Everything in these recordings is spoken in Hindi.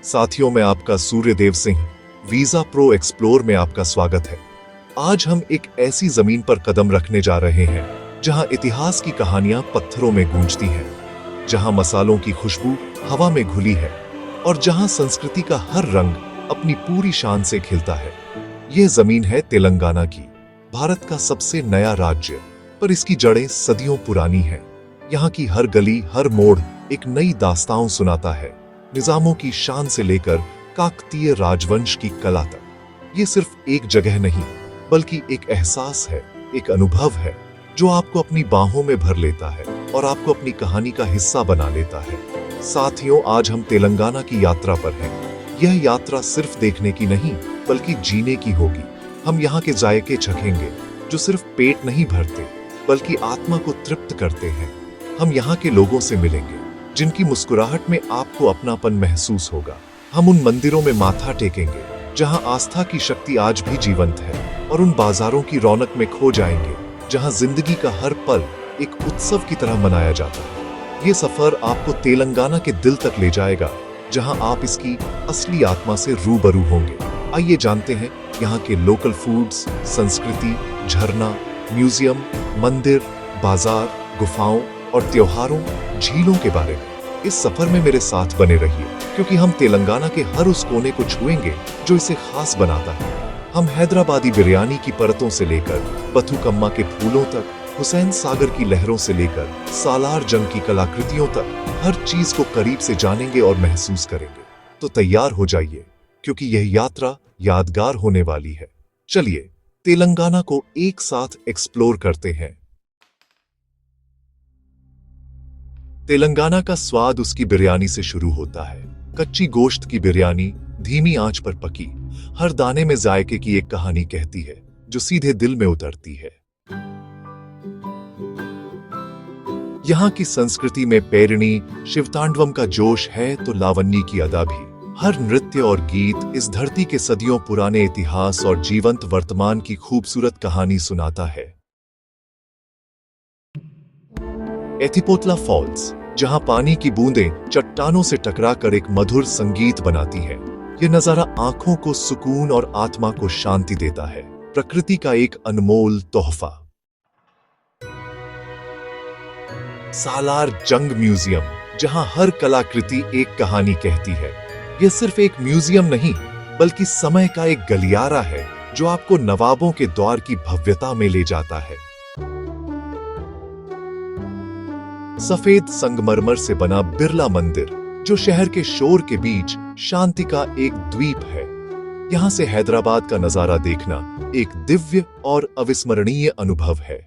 साथियों, मैं आपका Suryadev Singh visa pro explore में आपका स्वागत है। आज हम एक ऐसी जमीन पर कदम रखने जा रहे हैं जहां इतिहास की कहानियां पत्थरों में गूंजती हैं, जहां मसालों की खुशबू हवा में घुली है और जहां संस्कृति का हर रंग अपनी पूरी शान से खिलता है। यह जमीन है तेलंगाना की, भारत का सबसे नया राज्य, पर इसकी जड़ें सदियों पुरानी हैं। यहाँ की हर गली, हर मोड़ एक नई दास्तान सुनाता है, निजामों की शान से लेकर काकतीय राजवंश की कला तक। ये सिर्फ एक जगह नहीं, बल्कि एक एहसास है, एक अनुभव है जो आपको अपनी बाहों में भर लेता है और आपको अपनी कहानी का हिस्सा बना लेता है। साथियों, आज हम तेलंगाना की यात्रा पर हैं। यह यात्रा सिर्फ देखने की नहीं, बल्कि जीने की होगी। हम यहाँ के जायके चखेंगे जो सिर्फ पेट नहीं भरते, बल्कि आत्मा को तृप्त करते हैं। हम यहाँ के लोगों से मिलेंगे जिनकी मुस्कुराहट में आपको अपनापन महसूस होगा। हम उन मंदिरों में माथा टेकेंगे जहां आस्था की शक्ति आज भी जीवंत है, और उन बाजारों की रौनक में खो जाएंगे जहां जिंदगी का हर पल एक उत्सव की तरह मनाया जाता है। ये सफर आपको तेलंगाना के दिल तक ले जाएगा, जहां आप इसकी असली आत्मा से रूबरू होंगे। आइए जानते हैं यहाँ के लोकल फूड्स, संस्कृति, झरना, म्यूजियम, मंदिर, बाजार, गुफाओं और त्योहारों, झीलों के बारे में। इस सफर में मेरे साथ बने रहिए, क्योंकि हम तेलंगाना के हर उस कोने को छुएंगे जो इसे खास बनाता है। हम हैदराबादी बिरयानी की परतों से लेकर बथुकम्मा के फूलों तक, हुसैन सागर की लहरों से लेकर सालार जंग की कलाकृतियों तक हर चीज को करीब से जानेंगे और महसूस करेंगे। तो तैयार हो जाइए, क्योंकि यह यात्रा यादगार होने वाली है। चलिए तेलंगाना को एक साथ एक्सप्लोर करते हैं। तेलंगाना का स्वाद उसकी बिरयानी से शुरू होता है। कच्ची गोश्त की बिरयानी, धीमी आंच पर पकी, हर दाने में जायके की एक कहानी कहती है जो सीधे दिल में उतरती है। यहाँ की संस्कृति में पेरणी, शिवतांडवम का जोश है तो लावणी की अदा भी। हर नृत्य और गीत इस धरती के सदियों पुराने इतिहास और जीवंत वर्तमान की खूबसूरत कहानी सुनाता है। एथिपोतला फॉल्स, जहां पानी की बूंदें चट्टानों से टकराकर एक मधुर संगीत बनाती है। यह नजारा आंखों को सुकून और आत्मा को शांति देता है, प्रकृति का एक अनमोल तोहफा। सालार जंग म्यूजियम, जहां हर कलाकृति एक कहानी कहती है। यह सिर्फ एक म्यूजियम नहीं, बल्कि समय का एक गलियारा है जो आपको नवाबों के दौर की भव्यता में ले जाता है। सफेद संगमरमर से बना बिरला मंदिर, जो शहर के शोर के बीच शांति का एक द्वीप है। यहां से हैदराबाद का नजारा देखना एक दिव्य और अविस्मरणीय अनुभव है।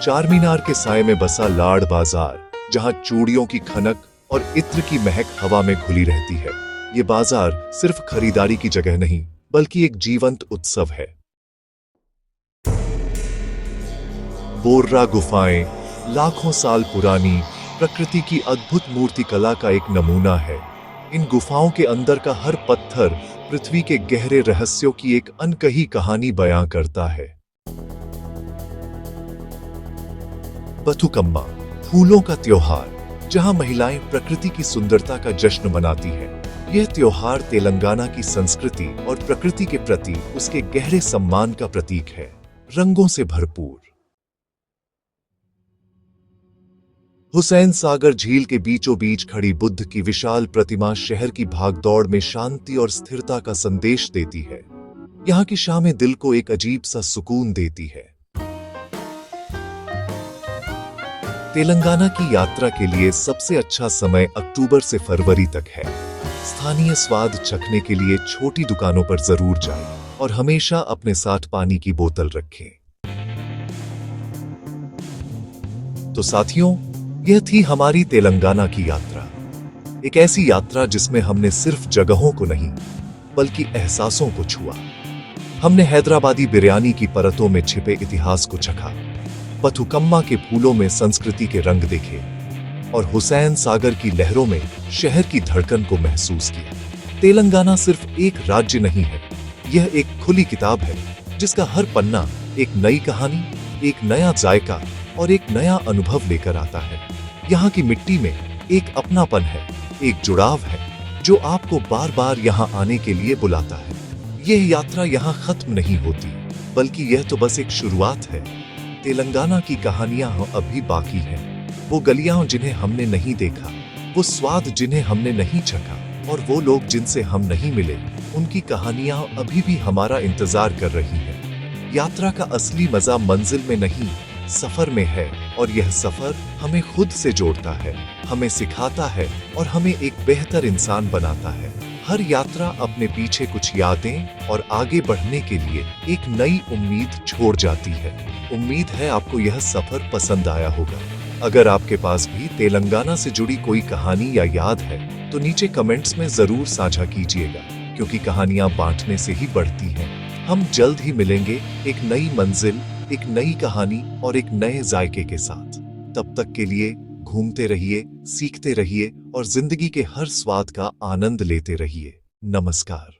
चारमीनार के साए में बसा लाड़ बाजार, जहां चूड़ियों की खनक और इत्र की महक हवा में घुली रहती है। ये बाजार सिर्फ खरीदारी की जगह नहीं, बल्कि एक जीवंत उत्सव है। बोर्रा गुफाएं, लाखों साल पुरानी प्रकृति की अद्भुत मूर्तिकला का एक नमूना है। इन गुफाओं के अंदर का हर पत्थर पृथ्वी के गहरे रहस्यों की एक अनकही कहानी बयां करता है। बथुकम्मा, फूलों का त्योहार, जहां महिलाएं प्रकृति की सुंदरता का जश्न मनाती हैं। यह त्योहार तेलंगाना की संस्कृति और प्रकृति के प्रति उसके गहरे सम्मान का प्रतीक है। रंगों से भरपूर हुसैन सागर झील के बीचों बीच खड़ी बुद्ध की विशाल प्रतिमा शहर की भागदौड़ में शांति और स्थिरता का संदेश देती है। यहाँ की शामें दिल को एक अजीब सा सुकून देती है। तेलंगाना की यात्रा के लिए सबसे अच्छा समय अक्टूबर से फरवरी तक है। स्थानीय स्वाद चखने के लिए छोटी दुकानों पर जरूर जाएं और हमेशा अपने साथ पानी की बोतल रखें। तो साथियों, यह थी हमारी तेलंगाना की यात्रा। एक ऐसी यात्रा जिसमें हमने सिर्फ जगहों को नहीं, बल्कि एहसासों को छुआ। हमने हैदराबादी बिरयानी की परतों में छिपे इतिहास को चखा, बथुकम्मा के फूलों में संस्कृति के रंग देखे, और हुसैन सागर की लहरों में शहर की धड़कन को महसूस किया। तेलंगाना सिर्फ एक राज्य नहीं है, यह एक खुली किताब है जिसका हर पन्ना एक नई कहानी, एक नया जायका और एक नया अनुभव लेकर आता है। यहाँ की मिट्टी में एक अपनापन है, एक जुड़ाव है जो आपको बार बार यहाँ आने के लिए बुलाता है। यह यात्रा यहाँ खत्म नहीं होती, बल्कि यह तो बस एक शुरुआत है। तेलंगाना की कहानियां अभी बाकी हैं। वो गलियां जिन्हें हमने नहीं देखा, वो स्वाद जिन्हें हमने नहीं चखा, और वो लोग जिनसे हम नहीं मिले, उनकी कहानियां अभी भी हमारा इंतजार कर रही हैं। यात्रा का असली मजा मंजिल में नहीं, सफर में है, और यह सफर हमें खुद से जोड़ता है, हमें सिखाता है और हमें एक बेहतर इंसान बनाता है। हर यात्रा अपने पीछे कुछ यादें और आगे बढ़ने के लिए एक नई उम्मीद छोड़ जाती है। उम्मीद है आपको यह सफर पसंद आया होगा। अगर आपके पास भी तेलंगाना से जुड़ी कोई कहानी या याद है तो नीचे कमेंट्स में जरूर साझा कीजिएगा, क्योंकि कहानियां बांटने से ही बढ़ती हैं। हम जल्द ही मिलेंगे एक नई मंजिल, एक नई कहानी और एक नए जायके के साथ। तब तक के लिए घूमते रहिए, सीखते रहिए और जिंदगी के हर स्वाद का आनंद लेते रहिए। नमस्कार।